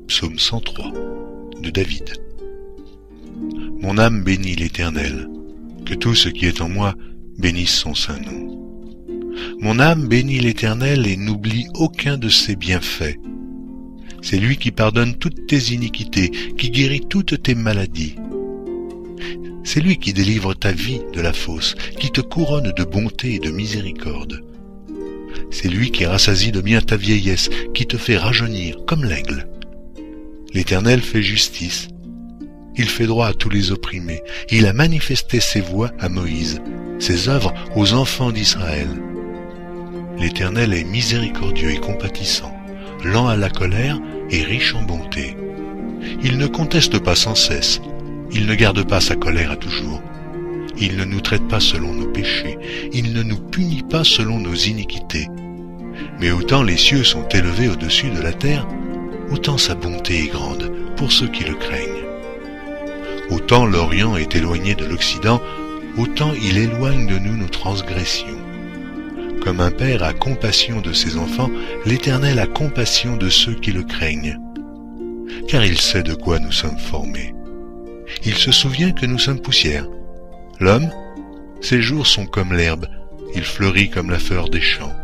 Psaume 103 de David. Mon âme bénit l'Éternel, que tout ce qui est en moi bénisse son saint nom. Mon âme bénit l'Éternel et n'oublie aucun de ses bienfaits. C'est lui qui pardonne toutes tes iniquités, qui guérit toutes tes maladies. C'est lui qui délivre ta vie de la fosse, qui te couronne de bonté et de miséricorde. C'est lui qui rassasie de bien ta vieillesse, qui te fait rajeunir comme l'aigle. L'Éternel fait justice. Il fait droit à tous les opprimés. Il a manifesté ses voies à Moïse, ses œuvres aux enfants d'Israël. L'Éternel est miséricordieux et compatissant, lent à la colère et riche en bonté. Il ne conteste pas sans cesse. Il ne garde pas sa colère à toujours. Il ne nous traite pas selon nos péchés. Il ne nous punit pas selon nos iniquités. Mais autant les cieux sont élevés au-dessus de la terre, autant sa bonté est grande pour ceux qui le craignent. Autant l'Orient est éloigné de l'Occident, autant il éloigne de nous nos transgressions. Comme un père a compassion de ses enfants, l'Éternel a compassion de ceux qui le craignent. Car il sait de quoi nous sommes formés. Il se souvient que nous sommes poussière. L'homme, ses jours sont comme l'herbe, il fleurit comme la fleur des champs.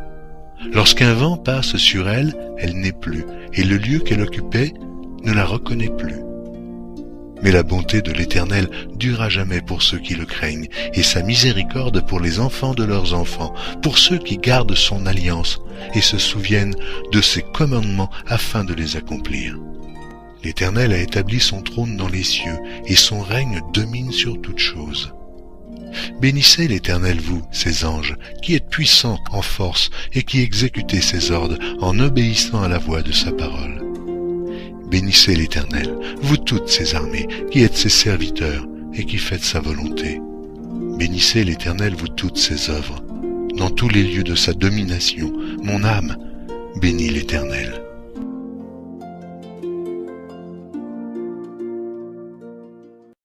Lorsqu'un vent passe sur elle, elle n'est plus, et le lieu qu'elle occupait ne la reconnaît plus. Mais la bonté de l'Éternel dure à jamais pour ceux qui le craignent, et sa miséricorde pour les enfants de leurs enfants, pour ceux qui gardent son alliance et se souviennent de ses commandements afin de les accomplir. L'Éternel a établi son trône dans les cieux, et son règne domine sur toutes choses. Bénissez l'Éternel, vous, ses anges, qui êtes puissants en force et qui exécutez ses ordres en obéissant à la voix de sa parole. Bénissez l'Éternel, vous toutes ses armées, qui êtes ses serviteurs et qui faites sa volonté. Bénissez l'Éternel, vous toutes ses œuvres. Dans tous les lieux de sa domination, mon âme bénit l'Éternel.